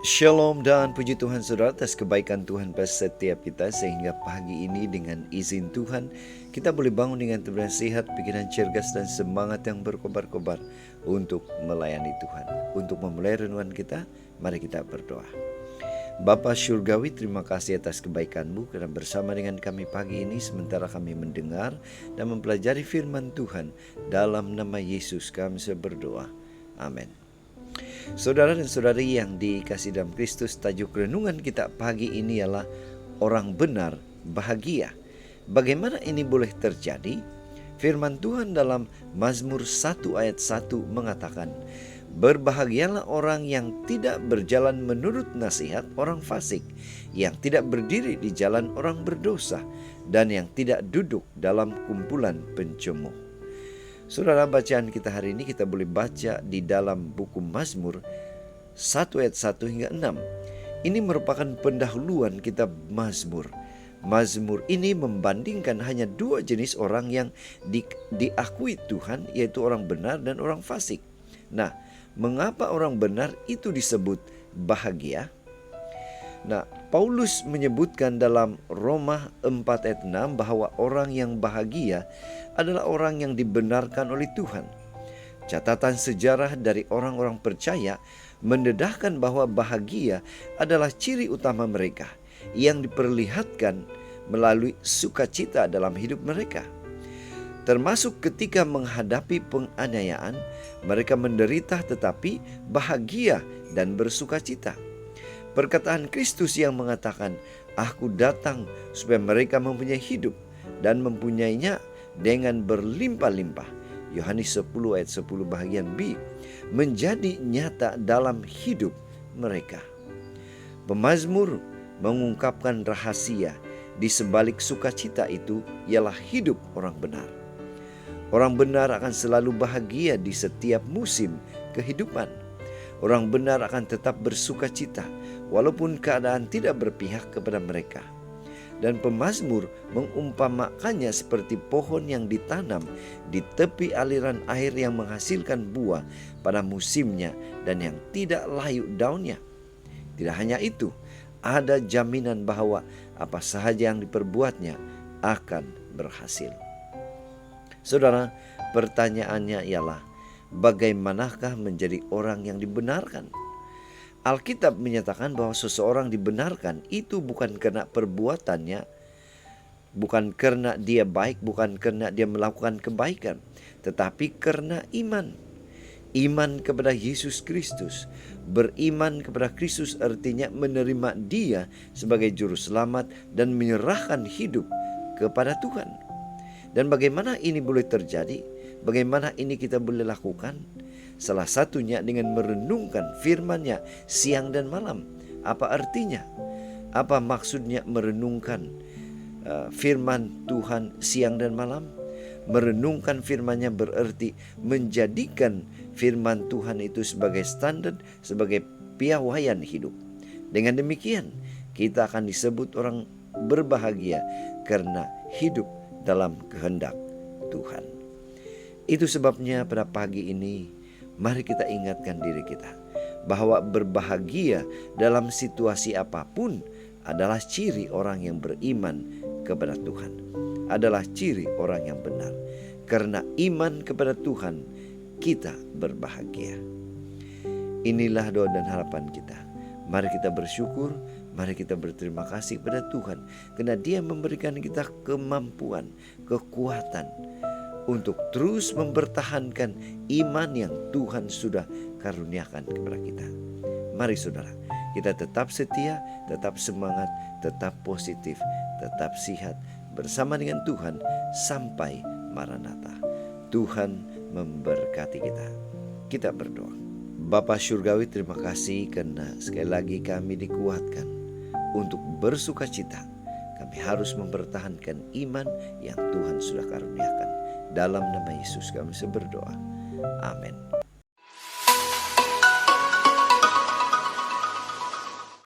Shalom dan puji Tuhan saudara atas kebaikan Tuhan pada setiap kita, sehingga pagi ini dengan izin Tuhan kita boleh bangun dengan tubuh sehat, pikiran cergas dan semangat yang berkobar-kobar untuk melayani Tuhan. Untuk memulai renungan kita, mari kita berdoa. Bapa Syurgawi, terima kasih atas kebaikan-Mu karena bersama dengan kami pagi ini sementara kami mendengar dan mempelajari firman Tuhan. Dalam nama Yesus kami berdoa. Amin. Saudara dan saudari yang dikasihi dalam Kristus, tajuk renungan kita pagi ini ialah orang benar bahagia. Bagaimana ini boleh terjadi? Firman Tuhan dalam Mazmur 1 ayat 1 mengatakan, "Berbahagialah orang yang tidak berjalan menurut nasihat orang fasik, yang tidak berdiri di jalan orang berdosa, dan yang tidak duduk dalam kumpulan pencemooh." Saudara, bacaan kita hari ini kita boleh baca di dalam buku Mazmur 1 ayat 1 hingga 6. Ini merupakan pendahuluan kitab Mazmur. Mazmur ini membandingkan hanya dua jenis orang yang diakui Tuhan, yaitu orang benar dan orang fasik. Nah, mengapa orang benar itu disebut bahagia? Nah, Paulus menyebutkan dalam Roma 4 ayat 6 bahwa orang yang bahagia adalah orang yang dibenarkan oleh Tuhan. Catatan sejarah dari orang-orang percaya mendedahkan bahwa bahagia adalah ciri utama mereka yang diperlihatkan melalui sukacita dalam hidup mereka. Termasuk ketika menghadapi penganiayaan, mereka menderita tetapi bahagia dan bersukacita. Perkataan Kristus yang mengatakan, "Aku datang supaya mereka mempunyai hidup dan mempunyainya dengan berlimpah-limpah." Yohanes 10 ayat 10 bagian B, menjadi nyata dalam hidup mereka. Pemazmur mengungkapkan rahasia di sebalik sukacita itu ialah hidup orang benar. Orang benar akan selalu bahagia di setiap musim kehidupan. Orang benar akan tetap bersukacita walaupun keadaan tidak berpihak kepada mereka. Dan pemazmur mengumpamakannya seperti pohon yang ditanam di tepi aliran air yang menghasilkan buah pada musimnya dan yang tidak layu daunnya. Tidak hanya itu, ada jaminan bahwa apa sahaja yang diperbuatnya akan berhasil. Saudara, pertanyaannya ialah, bagaimanakah menjadi orang yang dibenarkan? Alkitab menyatakan bahwa seseorang dibenarkan itu bukan karena perbuatannya, bukan karena dia baik, bukan karena dia melakukan kebaikan, tetapi karena iman. Iman kepada Yesus Kristus. Beriman kepada Kristus artinya menerima Dia sebagai juru selamat dan menyerahkan hidup kepada Tuhan. Dan bagaimana ini boleh terjadi? Bagaimana ini kita boleh lakukan? Salah satunya dengan merenungkan firman-Nya siang dan malam. Apa artinya? Apa maksudnya merenungkan firman Tuhan siang dan malam? Merenungkan firman-Nya berarti menjadikan firman Tuhan itu sebagai standar, sebagai piawaian hidup. Dengan demikian, kita akan disebut orang berbahagia karena hidup dalam kehendak Tuhan. Itu sebabnya pada pagi ini mari kita ingatkan diri kita bahwa berbahagia dalam situasi apapun adalah ciri orang yang beriman kepada Tuhan, adalah ciri orang yang benar. Karena iman kepada Tuhan, kita berbahagia. Inilah doa dan harapan kita. Mari kita bersyukur, mari kita berterima kasih kepada Tuhan karena Dia memberikan kita kemampuan, kekuatan untuk terus mempertahankan iman yang Tuhan sudah karuniakan kepada kita. Mari saudara, kita tetap setia, tetap semangat, tetap positif, tetap sehat bersama dengan Tuhan sampai Maranatha. Tuhan memberkati kita. Kita berdoa. Bapa Syurgawi, terima kasih karena sekali lagi kami dikuatkan untuk bersukacita. Kami harus mempertahankan iman yang Tuhan sudah karuniakan. Dalam nama Yesus kami berdoa. Amin.